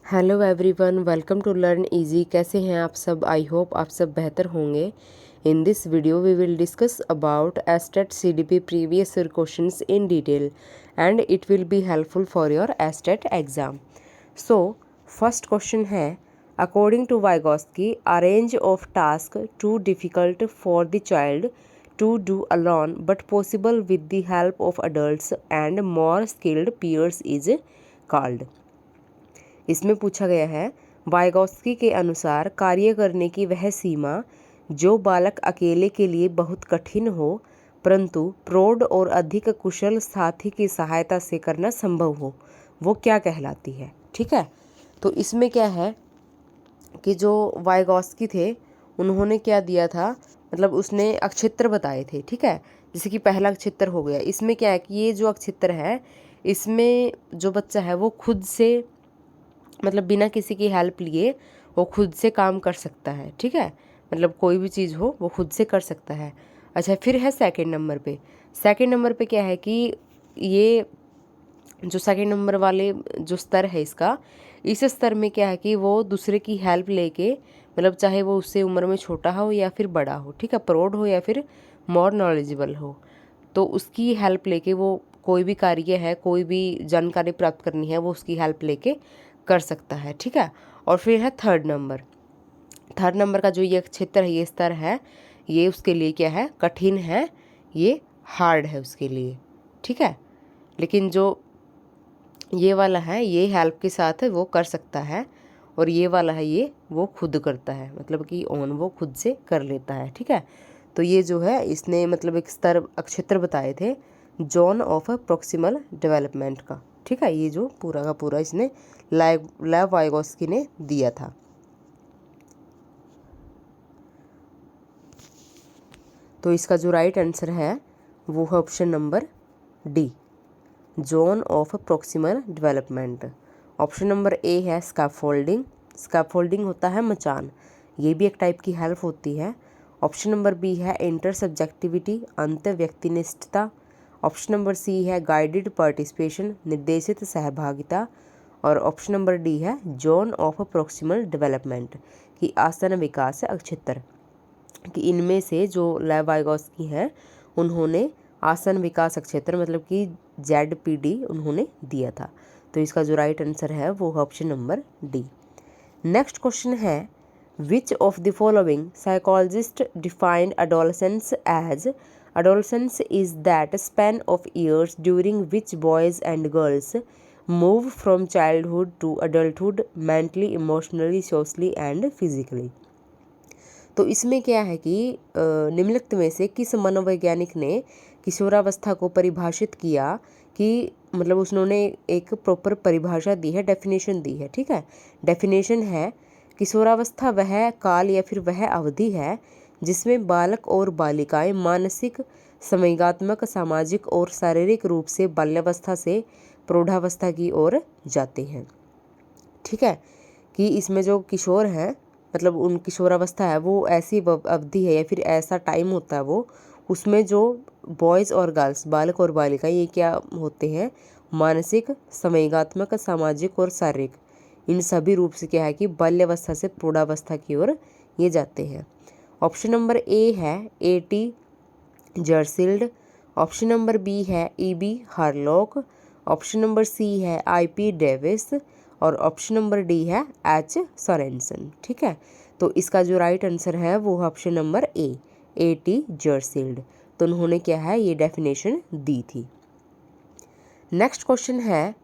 Hello everyone, welcome to learn easy. कैसे हैं आप सब? आई होप आप सब बेहतर होंगे। In this video we will discuss about state CDP previous year questions in detail and it will be helpful for your state exam. So first question है, according to Vygotsky, a range of task too difficult for the child to do alone but possible with the help of adults and more skilled peers is called. इसमें पूछा गया है, Vygotsky के अनुसार कार्य करने की वह सीमा जो बालक अकेले के लिए बहुत कठिन हो परंतु प्रौढ़ और अधिक कुशल साथी की सहायता से करना संभव हो, वो क्या कहलाती है। ठीक है, तो इसमें क्या है कि जो वाइगॉस्की थे उन्होंने क्या दिया था, मतलब उसने अक्षेत्र बताए थे। ठीक है, जैसे कि पहला अक्षेत्र हो गया, इसमें क्या है कि ये जो अक्षेत्र है इसमें जो बच्चा है वो खुद से, मतलब बिना किसी की हेल्प लिए वो खुद से काम कर सकता है। ठीक है, मतलब कोई भी चीज़ हो वो खुद से कर सकता है। अच्छा, फिर है सेकंड नंबर पे। सेकंड नंबर पे क्या है कि ये जो सेकंड नंबर वाले जो स्तर है इसका, इस स्तर में क्या है कि वो दूसरे की हेल्प लेके, मतलब चाहे वो उससे उम्र में छोटा हो या फिर बड़ा हो, ठीक है, प्रौढ़ हो या फिर मोर नॉलेजेबल हो, तो उसकी हेल्प लेके वो कोई भी कार्य है, कोई भी जानकारी प्राप्त करनी है, वो उसकी हेल्प लेके कर सकता है। ठीक है, और फिर है थर्ड नंबर। थर्ड नंबर का जो ये क्षेत्र है, ये स्तर है, ये उसके लिए क्या है, कठिन है, ये हार्ड है उसके लिए। ठीक है, लेकिन जो ये वाला है ये हेल्प के साथ वो कर सकता है, और ये वाला है ये वो खुद करता है, मतलब कि ऑन वो खुद से कर लेता है। ठीक है, तो ये जो है इसने मतलब एक स्तर अक्षेत्र बताए थे जोन ऑफ प्रॉक्सिमल डेवलपमेंट का। ठीक है, ये जो पूरा का पूरा इसने लेव वाइगॉस्की ने दिया था। तो इसका जो राइट आंसर है वो है option number D, zone of proximal development. Option number A है स्कैफोल्डिंग। स्कैफोल्डिंग होता है मचान, ये भी एक टाइप की हेल्प होती है। ऑप्शन नंबर बी है इंटर सब्जेक्टिविटी, अंत व्यक्तिनिष्ठता। ऑप्शन नंबर सी है गाइडेड पार्टिसिपेशन, निर्देशित सहभागिता। और ऑप्शन नंबर डी है जोन ऑफ प्रॉक्सिमल डेवलपमेंट, की आसन विकास क्षेत्र। कि इनमें से जो लेव वाइगॉस्की हैं उन्होंने आसन विकास क्षेत्र, मतलब कि ZPD उन्होंने दिया था। तो इसका जो राइट आंसर है वो है option number D. Next question है, which of the following psychologist defined adolescence age, adolescence is that span of years during which boys and girls move from childhood to adulthood mentally, emotionally, socially and physically। तो इसमें क्या है कि निम्नलिखित में से किस मनोवैज्ञानिक ने किशोरावस्था को परिभाषित किया, कि मतलब उन्होंने एक प्रॉपर परिभाषा दी है, डेफिनेशन दी है। ठीक है, डेफिनेशन है, किशोरावस्था वह काल या फिर वह अवधि है जिसमें बालक और बालिकाएं मानसिक, संवेगात्मक, सामाजिक और शारीरिक रूप से बाल्यावस्था से प्रौढ़ावस्था की ओर जाते हैं। ठीक है, कि इसमें जो किशोर हैं, मतलब उन किशोरावस्था है वो ऐसी अवधि है या फिर ऐसा टाइम होता है वो, उसमें जो बॉयज़ और गर्ल्स, बालक और बालिका, ये क्या होते हैं, मानसिक, संवेगात्मक, सामाजिक और शारीरिक, इन सभी रूप से क्या है कि बाल्यावस्था से प्रौढ़ावस्था की ओर ये जाते हैं। ऑप्शन नंबर ए है A.T. जर्सिल्ड। ऑप्शन नंबर बी है E.B. हार्लॉक। ऑप्शन नंबर सी है I.P. डेविस। और ऑप्शन नंबर डी है H. सोरेनसन। ठीक है, तो इसका जो राइट आंसर है वो है ऑप्शन नंबर ए, A.T. जर्सिल्ड। तो उन्होंने क्या है ये डेफिनेशन दी थी। नेक्स्ट क्वेश्चन है,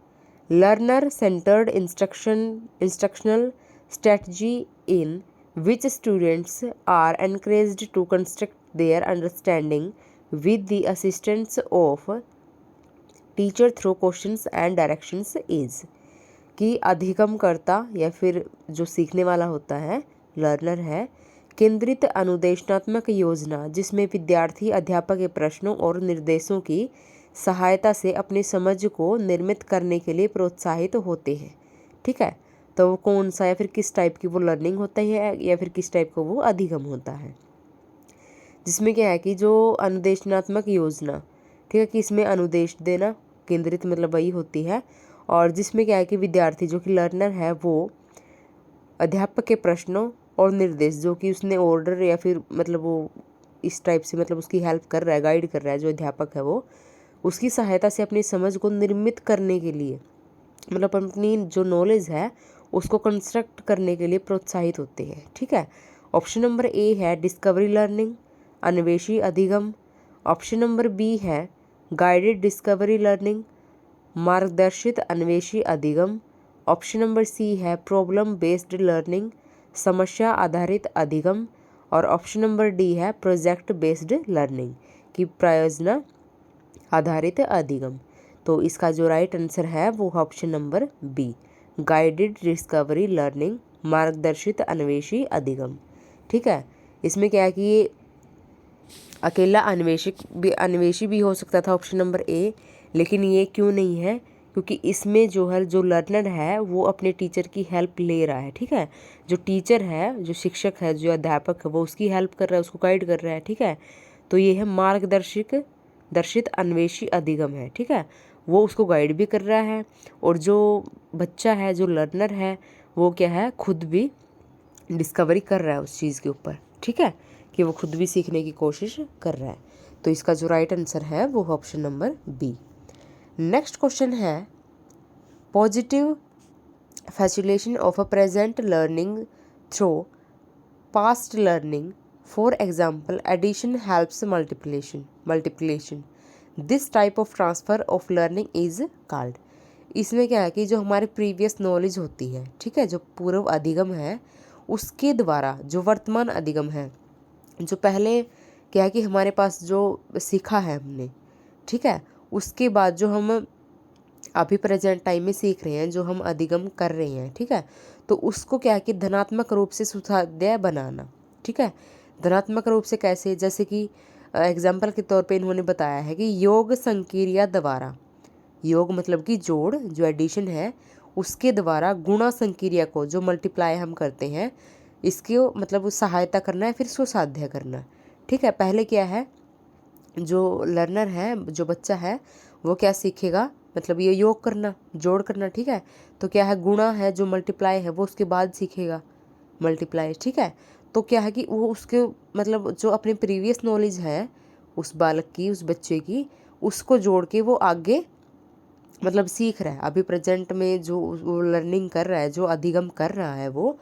learner centred instructional strategy in which students are encouraged to construct their understanding with the assistance of teacher through questions and directions is. कि अधिगमकर्ता या फिर जो सीखने वाला होता है, लर्नर है, केंद्रित अनुदेशनात्मक योजना जिसमें विद्यार्थी अध्यापक के प्रश्नों और निर्देशों की सहायता से अपनी समझ को निर्मित करने के लिए प्रोत्साहित होते हैं। ठीक है, तो वो कौन सा या फिर किस टाइप की वो लर्निंग होता है या फिर किस टाइप का वो अधिगम होता है, जिसमें क्या है कि जो अनुदेशनात्मक योजना, ठीक है, कि इसमें अनुदेश देना, केंद्रित मतलब वही होती है, और जिसमें क्या है कि विद्यार्थी जो कि लर्नर है वो अध्यापक के प्रश्नों और निर्देश जो कि उसने ऑर्डर या फिर मतलब वो इस टाइप से मतलब उसकी हेल्प कर रहा है, गाइड कर रहा है जो अध्यापक है वो, उसकी सहायता से अपनी समझ को निर्मित करने के लिए मतलब अपनी जो नॉलेज है उसको कंस्ट्रक्ट करने के लिए प्रोत्साहित होते हैं। ठीक है। ऑप्शन नंबर ए है डिस्कवरी लर्निंग, अन्वेषी अधिगम। ऑप्शन नंबर बी है गाइडेड डिस्कवरी लर्निंग, मार्गदर्शित अन्वेषी अधिगम। ऑप्शन नंबर सी है प्रॉब्लम बेस्ड लर्निंग, समस्या आधारित अधिगम। और ऑप्शन नंबर डी है प्रोजेक्ट बेस्ड लर्निंग की परियोजना आधारित अधिगम। तो इसका जो राइट आंसर है वो option number B, guided discovery learning, मार्गदर्शित अन्वेषी अधिगम। ठीक है। इसमें क्या है कि ये अकेला अन्वेषी भी हो सकता था ऑप्शन नंबर ए, लेकिन ये क्यों नहीं है, क्योंकि इसमें जो है जो लर्नर है वो अपने टीचर की हेल्प ले रहा है। ठीक है। जो टीचर है, जो शिक्षक है, जो अध्यापक है वो उसकी हेल्प कर रहा है, उसको गाइड कर रहा है। ठीक है। तो ये है दर्शित अन्वेषी अधिगम है। ठीक है। वो उसको गाइड भी कर रहा है और जो बच्चा है, जो लर्नर है, वो क्या है खुद भी डिस्कवरी कर रहा है उस चीज़ के ऊपर। ठीक है, कि वो खुद भी सीखने की कोशिश कर रहा है। तो इसका जो राइट आंसर है वो option number B. Next question है positive facilitation of a present learning through past learning. For example addition helps multiplication. This type of transfer of learning is called. इसमें क्या है कि जो हमारी प्रीवियस नॉलेज होती है, ठीक है, जो पूर्व अधिगम है उसके द्वारा जो वर्तमान अधिगम है, जो पहले क्या है कि हमारे पास जो सीखा है हमने, ठीक है, उसके बाद जो हम अभी प्रेजेंट टाइम में सीख रहे हैं, जो हम अधिगम कर रहे हैं, ठीक है, तो उसको क्या है कि धनात्मक रूप से सुधार्य बनाना। ठीक है। धनात्मक रूप से कैसे, जैसे कि एग्जाम्पल के तौर पे इन्होंने बताया है कि योग संक्रिया द्वारा, योग मतलब कि जोड़, जो एडिशन है उसके द्वारा गुणा संक्रिया को, जो मल्टीप्लाई हम करते हैं, इसकी मतलब सहायता करना है, फिर इसको साध्य करना। ठीक है। पहले क्या है, जो लर्नर है, जो बच्चा है, वो क्या सीखेगा, मतलब ये योग करना, जोड़ करना। ठीक है। तो क्या है, गुणा है जो मल्टीप्लाई है वो उसके बाद सीखेगा, मल्टीप्लाई। ठीक है। तो क्या है कि वो उसके मतलब जो अपनी प्रीवियस नॉलेज है उस बालक की, उस बच्चे की, उसको जोड़ के वो आगे मतलब सीख रहा है। अभी प्रेजेंट में जो वो लर्निंग कर रहा है, जो अधिगम कर रहा है वो,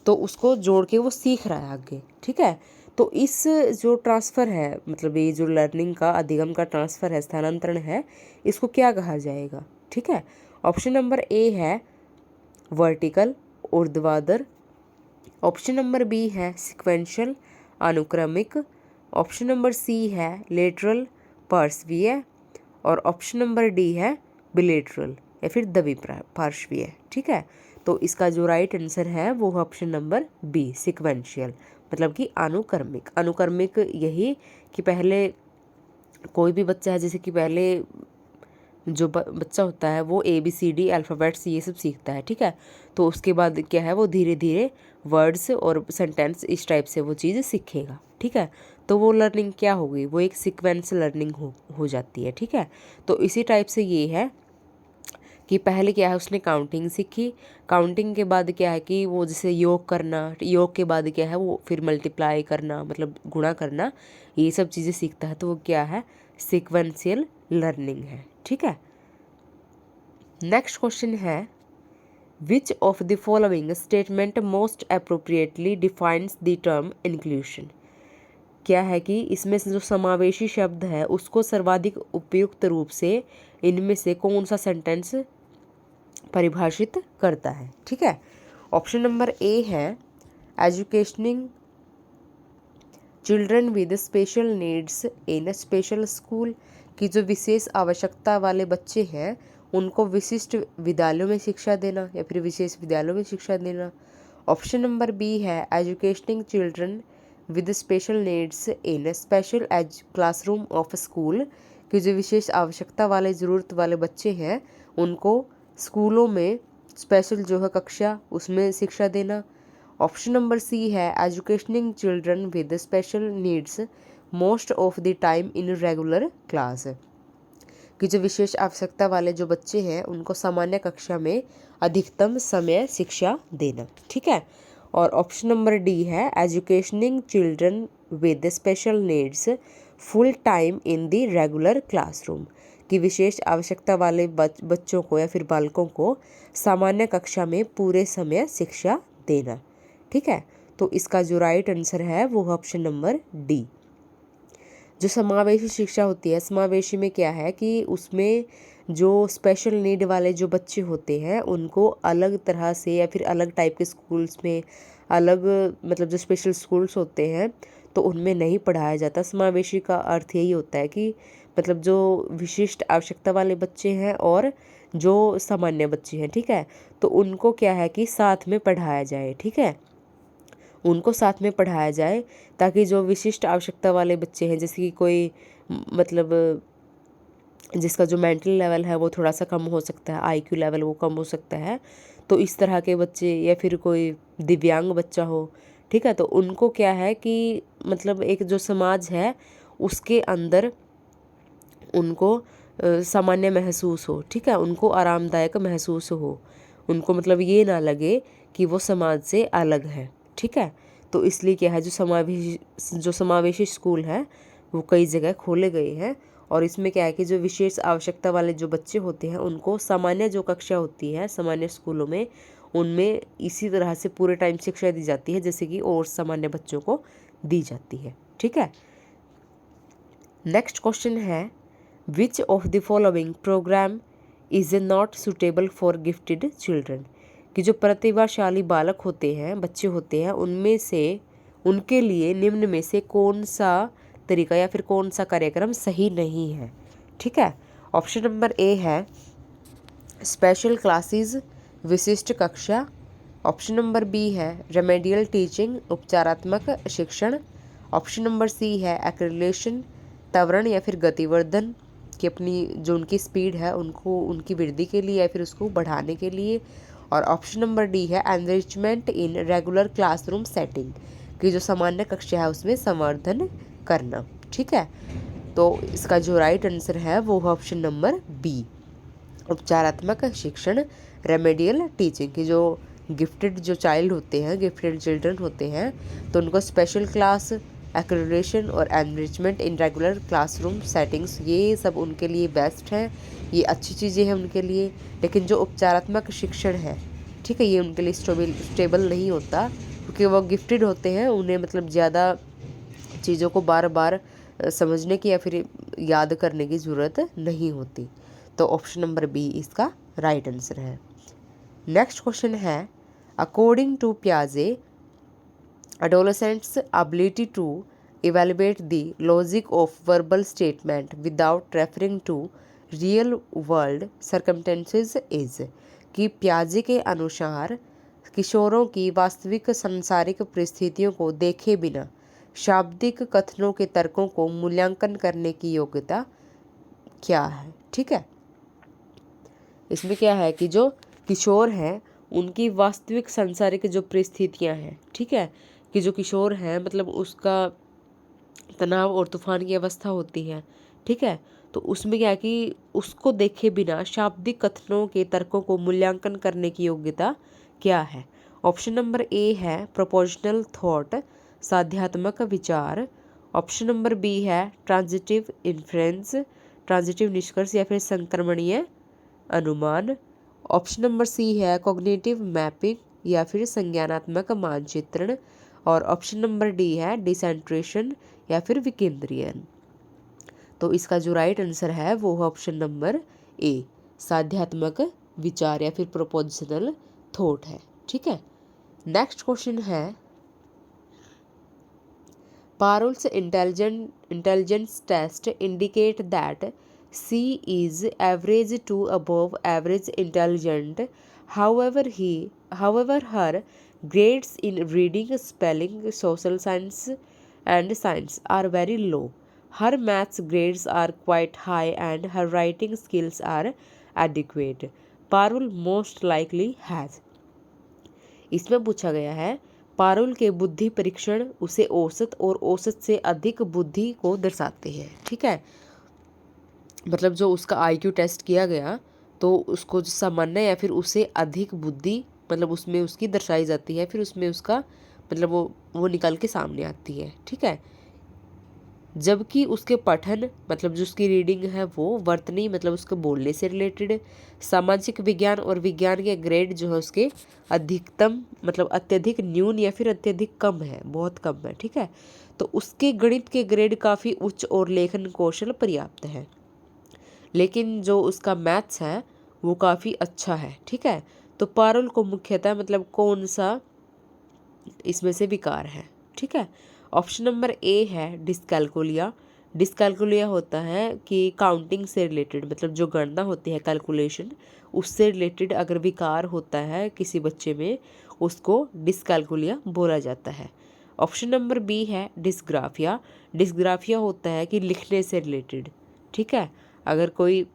तो उसको जोड़ के वो सीख रहा है आगे। ठीक है। तो इस जो ट्रांसफ़र है, मतलब ये जो लर्निंग का, अधिगम का ट्रांसफ़र है, स्थानांतरण है, इसको क्या कहा जाएगा। ठीक है। ऑप्शन नंबर ए है वर्टिकल, ऊर्ध्वाधर। ऑप्शन नंबर बी है सिक्वेंशियल, अनुक्रमिक। ऑप्शन नंबर सी है लेटरल, पार्श्वीय। और ऑप्शन नंबर डी है बिलेटरल या फिर द्विपार्श्वीय। ठीक है। तो इसका जो राइट आंसर है वो ऑप्शन नंबर बी, सिक्वेंशियल, मतलब कि अनुक्रमिक। अनुक्रमिक यही कि पहले कोई भी बच्चा है, जैसे कि पहले जो बच्चा होता है वो ABCD अल्फ़ाबेट्स ये सब सीखता है। ठीक है। तो उसके बाद क्या है, वो धीरे धीरे वर्ड्स और सेंटेंस इस टाइप से वो चीज़ सीखेगा। ठीक है। तो वो लर्निंग क्या होगी, वो एक सीक्वेंस लर्निंग हो जाती है। ठीक है। तो इसी टाइप से ये है कि पहले क्या है, उसने काउंटिंग सीखी, काउंटिंग के बाद क्या है कि वो जैसे योग करना, योग के बाद क्या है वो फिर मल्टीप्लाई करना, मतलब गुणा करना, ये सब चीज़ें सीखता है। तो वो क्या है, सीक्वेंशियल लर्निंग है। ठीक है। नेक्स्ट क्वेश्चन है which of the following statement most appropriately defines the term inclusion. क्या है कि इसमें से जो समावेशी शब्द है उसको सर्वाधिक उपयुक्त रूप से इनमें से कौन सा सेंटेंस परिभाषित करता है। ठीक है। ऑप्शन नंबर ए है educating children with special needs in special school, की जो विशेष आवश्यकता वाले बच्चे हैं उनको विशिष्ट विद्यालयों में शिक्षा देना या फिर विशेष विद्यालयों में शिक्षा देना। ऑप्शन नंबर बी है educating children with special needs in special classroom of school, कि जो विशेष आवश्यकता वाले, ज़रूरत वाले बच्चे हैं उनको स्कूलों में स्पेशल जो है कक्षा, उसमें शिक्षा देना। ऑप्शन नंबर सी है educating children with special needs most of the time in regular class, कि जो विशेष आवश्यकता वाले जो बच्चे हैं उनको सामान्य कक्षा में अधिकतम समय शिक्षा देना। ठीक है। और ऑप्शन नंबर डी है educating children with special needs full time in the regular classroom, कि विशेष आवश्यकता वाले बच्चों को या फिर बालकों को सामान्य कक्षा में पूरे समय शिक्षा देना। ठीक है। तो इसका जो राइट आंसर है वो ऑप्शन नंबर डी। जो समावेशी शिक्षा होती है, समावेशी में क्या है कि उसमें जो स्पेशल नीड वाले जो बच्चे होते हैं उनको अलग तरह से या फिर अलग टाइप के स्कूल्स में अलग, मतलब जो स्पेशल स्कूल्स होते हैं तो उनमें नहीं पढ़ाया जाता। समावेशी का अर्थ यही होता है कि मतलब जो विशिष्ट आवश्यकता वाले बच्चे हैं और जो सामान्य बच्चे हैं, ठीक है, तो उनको क्या है कि साथ में पढ़ाया जाए। ठीक है, उनको साथ में पढ़ाया जाए ताकि जो विशिष्ट आवश्यकता वाले बच्चे हैं, जैसे कि कोई मतलब जिसका जो मेंटल लेवल है वो थोड़ा सा कम हो सकता है, आईक्यू लेवल वो कम हो सकता है, तो इस तरह के बच्चे या फिर कोई दिव्यांग बच्चा हो, ठीक है, तो उनको क्या है कि मतलब एक जो समाज है उसके अंदर उनको सामान्य महसूस हो। ठीक है, उनको आरामदायक महसूस हो, उनको मतलब ये ना लगे कि वो समाज से अलग है। ठीक है, तो इसलिए क्या है जो समावेशी स्कूल है वो कई जगह खोले गए हैं। और इसमें क्या है कि जो विशेष आवश्यकता वाले जो बच्चे होते हैं उनको सामान्य जो कक्षा होती है सामान्य स्कूलों में, उनमें इसी तरह से पूरे टाइम शिक्षा दी जाती है जैसे कि और सामान्य बच्चों को दी जाती है। ठीक है। नेक्स्ट क्वेश्चन है which of the following programme is not suitable for gifted children, कि जो प्रतिभाशाली बालक होते हैं, बच्चे होते हैं, उनमें से उनके लिए निम्न में से कौन सा तरीका या फिर कौन सा कार्यक्रम सही नहीं है। ठीक है, ऑप्शन नंबर ए है स्पेशल क्लासेस, विशिष्ट कक्षा। ऑप्शन नंबर बी है रेमेडियल टीचिंग, उपचारात्मक शिक्षण। ऑप्शन नंबर सी है एक्रेलेशन, त्वरण या फिर गतिवर्धन, कि अपनी जो उनकी स्पीड है उनको उनकी वृद्धि के लिए या फिर उसको बढ़ाने के लिए। और ऑप्शन नंबर डी है enrichment in regular classroom setting, कि जो सामान्य कक्षा है उसमें संवर्धन करना। ठीक है, तो इसका जो राइट आंसर है वो ऑप्शन नंबर बी, उपचारात्मक शिक्षण, रेमेडियल टीचिंग, की जो गिफ्टेड जो चाइल्ड होते हैं, गिफ्टेड चिल्ड्रन होते हैं, तो उनको स्पेशल क्लास, एक्रेडिटेशन और enrichment in regular classroom settings, ये सब उनके लिए बेस्ट है, ये अच्छी चीज़ें हैं उनके लिए। लेकिन जो उपचारात्मक शिक्षण है, ठीक है, ये उनके लिए स्टेबल नहीं होता क्योंकि वो गिफ्टेड होते हैं, उन्हें मतलब ज़्यादा चीज़ों को बार बार समझने की या फिर याद करने की ज़रूरत नहीं होती। तो ऑप्शन नंबर बी इसका राइट आंसर है। नेक्स्ट क्वेश्चन है अकॉर्डिंग टू पियाजे adolescents ability to evaluate the logic of verbal statement without referring to real world circumstances is, कि पियाजे के अनुसार किशोरों की वास्तविक सांसारिक परिस्थितियों को देखे बिना शाब्दिक कथनों के तर्कों को मूल्यांकन करने की योग्यता क्या है। ठीक है, इसमें क्या है कि जो किशोर हैं उनकी वास्तविक सांसारिक जो परिस्थितियां हैं, ठीक है, कि जो किशोर है मतलब उसका तनाव और तूफान की अवस्था होती है। ठीक है, तो उसमें क्या है कि उसको देखे बिना शाब्दिक कथनों के तर्कों को मूल्यांकन करने की योग्यता क्या है। ऑप्शन नंबर ए है प्रोपोर्शनल थॉट, साध्यात्मक विचार। ऑप्शन नंबर बी है ट्रांजिटिव इन्फ्रेंस, ट्रांजिटिव निष्कर्ष या फिर संक्रमणीय अनुमान। ऑप्शन नंबर सी है कॉग्निटिव मैपिंग या फिर संज्ञानात्मक मानचित्रण। और ऑप्शन नंबर डी है डिसेंट्रेशन या फिर विकेंद्रीयन। तो इसका जो राइट आंसर है वो ऑप्शन नंबर ए, साध्यात्मक विचार या फिर प्रोपोजिशनल थॉट है। ठीक है, नेक्स्ट क्वेश्चन है पारुल्स intelligence test indicate that C is average to above average intelligent. However, her grades in reading, spelling, social science, and science are very low. Her maths grades are quite high, and her writing skills are adequate. Parul most likely has. इसमें पूछा गया है पारुल के बुद्धि परीक्षण उसे औसत और औसत से अधिक बुद्धि को दर्शाते हैं। ठीक है, मतलब जो उसका आईक्यू टेस्ट किया गया तो उसको जो सामान्य या फिर उससे अधिक बुद्धि मतलब उसमें उसकी दर्शाई जाती है, फिर उसमें उसका मतलब वो निकल के सामने आती है। ठीक है, जबकि उसके पठन मतलब जो उसकी रीडिंग है वो वर्तनी मतलब उसके बोलने से रिलेटेड, सामाजिक विज्ञान और विज्ञान के ग्रेड जो है उसके अधिकतम मतलब अत्यधिक न्यून या फिर अत्यधिक कम है, बहुत कम है। ठीक है, तो उसके गणित के ग्रेड काफ़ी उच्च और लेखन कौशल पर्याप्त है, लेकिन जो उसका मैथ्स है वो काफ़ी अच्छा है। ठीक है, तो पारुल को मुख्यतः मतलब कौन सा इसमें से विकार है? ठीक है, ऑप्शन नंबर ए है डिस्कैल्कुलिया। डिस्कैल्कुलिया होता है कि काउंटिंग से रिलेटेड मतलब जो गणना होती है कैलकुलेशन उससे रिलेटेड अगर विकार होता है किसी बच्चे में उसको डिस्कैल्कुलिया बोला जाता है। ऑप्शन नंबर बी है डिस्ग्राफिया। डिस्ग्राफिया होता है कि लिखने से रिलेटेड। ठीक है, अगर कोई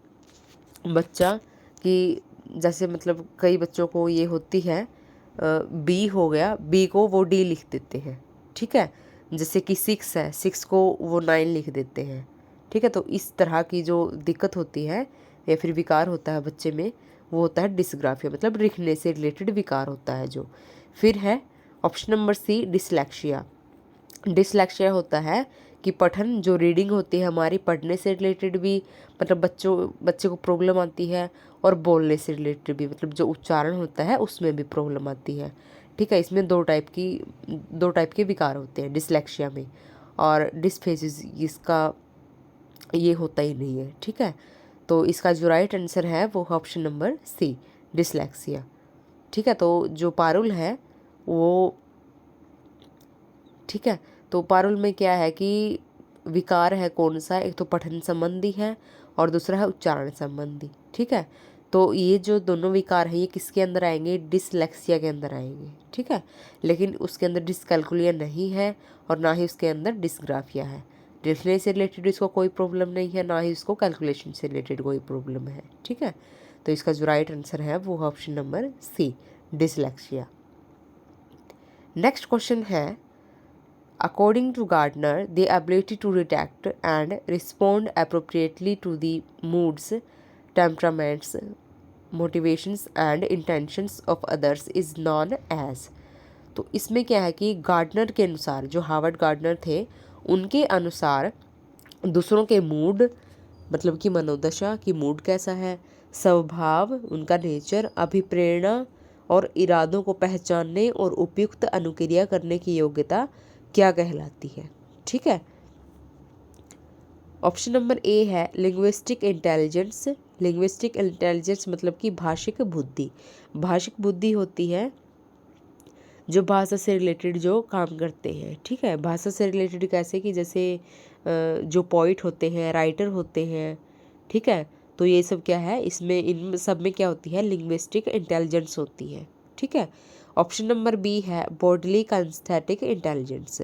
बच्चा कि जैसे मतलब कई बच्चों को ये होती है बी हो गया, बी को वो डी लिख देते हैं। ठीक है, जैसे कि 6 है, 6 को वो 9 लिख देते हैं। ठीक है, तो इस तरह की जो दिक्कत होती है या फिर विकार होता है बच्चे में वो होता है डिस्ग्राफिया मतलब लिखने से रिलेटेड विकार होता है जो। फिर है option number C dyslexia. Dyslexia होता है कि पठन जो रीडिंग होती है हमारी पढ़ने से रिलेटेड भी मतलब बच्चे को प्रॉब्लम आती है और बोलने से रिलेटेड भी मतलब जो उच्चारण होता है उसमें भी प्रॉब्लम आती है। ठीक है, इसमें दो टाइप के विकार होते हैं डिसलेक्सिया में, और डिस्फेसिस इसका ये होता ही नहीं है। ठीक है, तो इसका जो राइट आंसर है वो ऑप्शन नंबर सी डिसलेक्सिया। ठीक है, तो जो पारुल है वो ठीक है, तो पारुल में क्या है कि विकार है कौन सा, एक तो पठन संबंधी है और दूसरा है उच्चारण संबंधी। ठीक है, तो ये जो दोनों विकार हैं ये किसके अंदर आएंगे, डिसलेक्सिया के अंदर आएंगे। ठीक है, लेकिन उसके अंदर डिसकैल्कुलिया नहीं है और ना ही उसके अंदर डिस्ग्राफिया है। लिखने से रिलेटेड इसको कोई प्रॉब्लम नहीं है, ना ही इसको कैलकुलेशन से रिलेटेड कोई प्रॉब्लम है। ठीक है, तो इसका जो राइट आंसर है वो option number C dyslexia. Next question है according to Gardner, the ability to detect and respond appropriately to the moods, temperaments, motivations and intentions of others is known as। तो इसमें क्या है कि गार्डनर के अनुसार, जो हार्वर्ड गार्डनर थे उनके अनुसार दूसरों के मूड मतलब कि मनोदशा की मूड कैसा है, स्वभाव उनका नेचर, अभिप्रेरणा और इरादों को पहचानने और उपयुक्त अनुक्रिया करने की योग्यता क्या कहलाती है। ठीक है, ऑप्शन नंबर ए है लिंग्विस्टिक इंटेलिजेंस। लिंग्विस्टिक इंटेलिजेंस मतलब कि भाषिक बुद्धि। भाषिक बुद्धि होती है जो भाषा से रिलेटेड जो काम करते हैं। ठीक है, भाषा से रिलेटेड कैसे कि जैसे जो पोइट होते हैं, राइटर होते हैं। ठीक है, तो ये सब क्या है, इसमें इन सब में क्या होती है, लिंग्विस्टिक इंटेलिजेंस होती है। ठीक है, ऑप्शन नंबर बी है बॉडली काइनेस्थेटिक इंटेलिजेंस।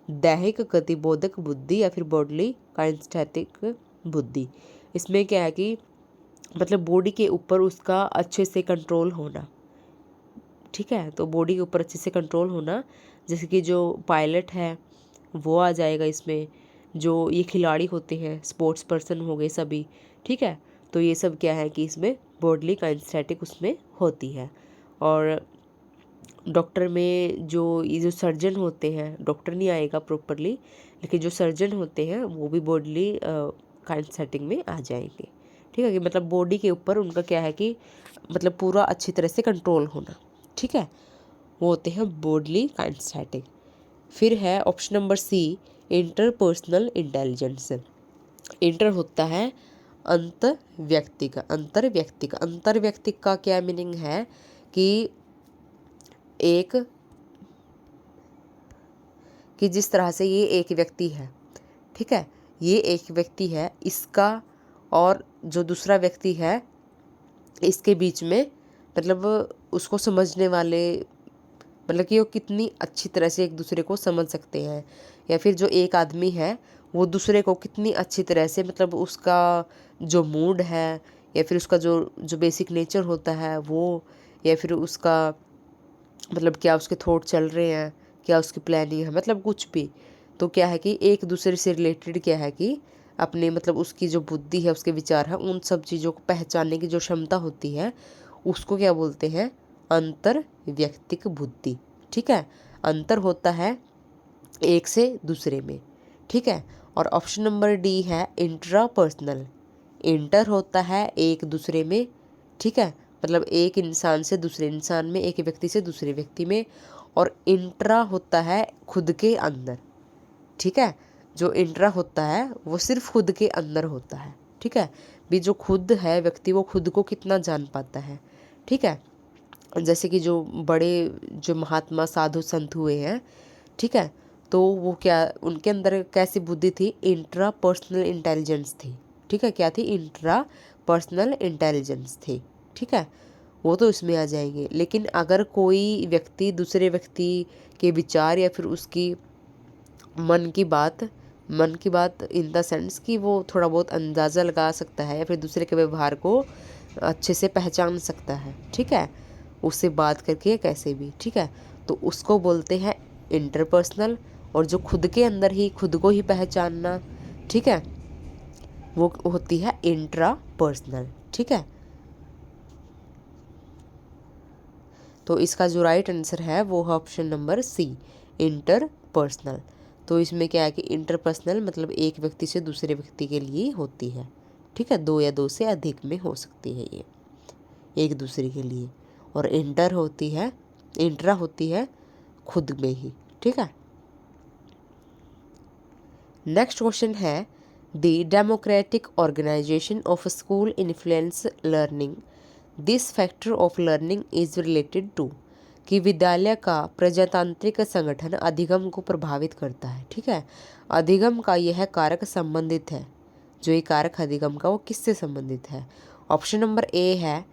दैहिक गतिबोधक बुद्धि या फिर बॉडली काइनेस्थेटिक बुद्धि। इसमें क्या है कि मतलब बॉडी के ऊपर उसका अच्छे से कंट्रोल होना। ठीक है, तो बॉडी के ऊपर अच्छे से कंट्रोल होना, जैसे कि जो पायलट है वो आ जाएगा इसमें, जो ये खिलाड़ी होते हैं स्पोर्ट्स पर्सन हो गए सभी। ठीक है, तो ये सब क्या है कि इसमें बॉडली काइनेस्थेटिक उसमें होती है। और डॉक्टर में जो ये जो सर्जन होते हैं, डॉक्टर नहीं आएगा प्रॉपरली लेकिन जो सर्जन होते हैं वो भी बॉडली काइनेस्थेटिक में आ जाएंगे। ठीक है, कि मतलब बॉडी के ऊपर उनका क्या है कि मतलब पूरा अच्छी तरह से कंट्रोल होना। ठीक है, वो होते हैं बॉडली काइनेस्थेटिक। फिर है option number C interpersonal intelligence. Inter होता है अंतर व्यक्तिक का क्या मीनिंग है कि एक कि जिस तरह से ये एक व्यक्ति है। ठीक है, ये एक व्यक्ति है, इसका और जो दूसरा व्यक्ति है इसके बीच में मतलब उसको समझने वाले मतलब कि वो कितनी अच्छी तरह से एक दूसरे को समझ सकते हैं, या फिर जो एक आदमी है वो दूसरे को कितनी अच्छी तरह से मतलब उसका जो मूड है या फिर उसका जो जो बेसिक नेचर होता है वो, या फिर उसका मतलब क्या उसके थॉट चल रहे हैं, क्या उसकी प्लानिंग है, मतलब कुछ भी। तो क्या है कि एक दूसरे से रिलेटेड क्या है कि अपने मतलब उसकी जो बुद्धि है, उसके विचार है, उन सब चीज़ों को पहचानने की जो क्षमता होती है उसको क्या बोलते हैं? अंतर व्यक्तिक बुद्धि। ठीक है, अंतर होता है एक से दूसरे में। ठीक है, और ऑप्शन नंबर डी है इंट्रापर्सनल। इंटर होता है एक दूसरे में, ठीक है, मतलब एक इंसान से दूसरे इंसान में, एक व्यक्ति से दूसरे व्यक्ति में, और इंट्रा होता है खुद के अंदर। ठीक है, जो इंट्रा होता है वो सिर्फ खुद के अंदर होता है। ठीक है, भी जो खुद है व्यक्ति वो खुद को कितना जान पाता है। ठीक है, जैसे कि जो बड़े जो महात्मा साधु संत हुए हैं, ठीक है, तो वो क्या उनके अंदर कैसी बुद्धि थी? इंट्रा पर्सनल इंटेलिजेंस थी। ठीक है, क्या थी? इंट्रा पर्सनल इंटेलिजेंस थी। ठीक है, वो तो इसमें आ जाएंगे। लेकिन अगर कोई व्यक्ति दूसरे व्यक्ति के विचार या फिर उसकी मन की बात इन द सेंस कि वो थोड़ा बहुत अंदाज़ा लगा सकता है या फिर दूसरे के व्यवहार को अच्छे से पहचान सकता है। ठीक है, उससे बात करके कैसे भी। ठीक है, तो उसको बोलते हैं इंटरपर्सनल। और जो खुद के अंदर ही खुद को ही पहचानना, ठीक है, वो होती है इंट्रापर्सनल। ठीक है, तो इसका जो राइट आंसर है वो है ऑप्शन नंबर सी, इंटरपर्सनल। तो इसमें क्या है कि इंटरपर्सनल मतलब एक व्यक्ति से दूसरे व्यक्ति के लिए होती है। ठीक है, दो या दो से अधिक में हो सकती है ये एक दूसरे के लिए। और इंट्रा होती है खुद में ही। ठीक है, नेक्स्ट क्वेश्चन है the democratic organisation of school influence learning. This factor of learning is related to, कि विद्यालय का प्रजातांत्रिक संगठन अधिगम को प्रभावित करता है। ठीक है, अधिगम का यह कारक संबंधित है, जो ये कारक अधिगम का वो किससे संबंधित है? ऑप्शन नंबर ए है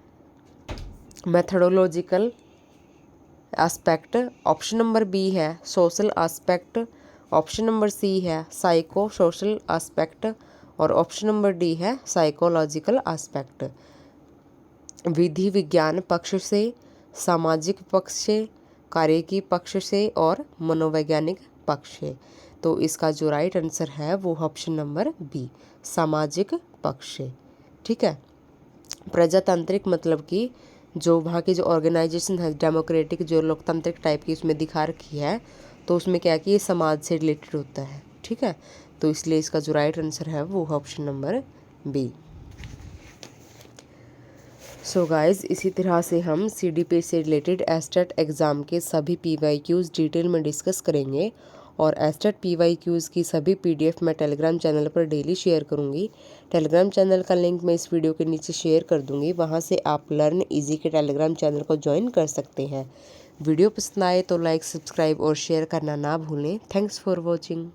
methodological aspect, option number B है social aspect, option number C है साइको सोशल एस्पेक्ट, और ऑप्शन नंबर डी है साइकोलॉजिकल एस्पेक्ट। विधि विज्ञान पक्ष से, सामाजिक पक्ष से, कार्यकी पक्ष से और मनोवैज्ञानिक पक्ष से। तो इसका जो राइट आंसर है वो ऑप्शन नंबर बी, सामाजिक पक्ष से। ठीक है, प्रजातांत्रिक मतलब कि जो वहाँ की जो ऑर्गेनाइजेशन है डेमोक्रेटिक, जो लोकतांत्रिक टाइप की उसमें दिखा रखी है, तो उसमें क्या है कि ये समाज से रिलेटेड होता है। ठीक है, तो इसलिए इसका जो राइट आंसर है वो option number B. So guys, इसी तरह से हम CDP से रिलेटेड एस्टेट एग्ज़ाम के सभी PYQs डिटेल में डिस्कस करेंगे। और एस्टेट PYQs की सभी PDF मैं टेलीग्राम चैनल पर डेली शेयर करूंगी। टेलीग्राम चैनल का लिंक मैं इस वीडियो के नीचे शेयर कर दूंगी, वहां से आप लर्न इजी के टेलीग्राम चैनल को ज्वाइन कर सकते हैं। वीडियो पसंद आए तो लाइक, सब्सक्राइब और शेयर करना ना भूलें। Thanks for watching.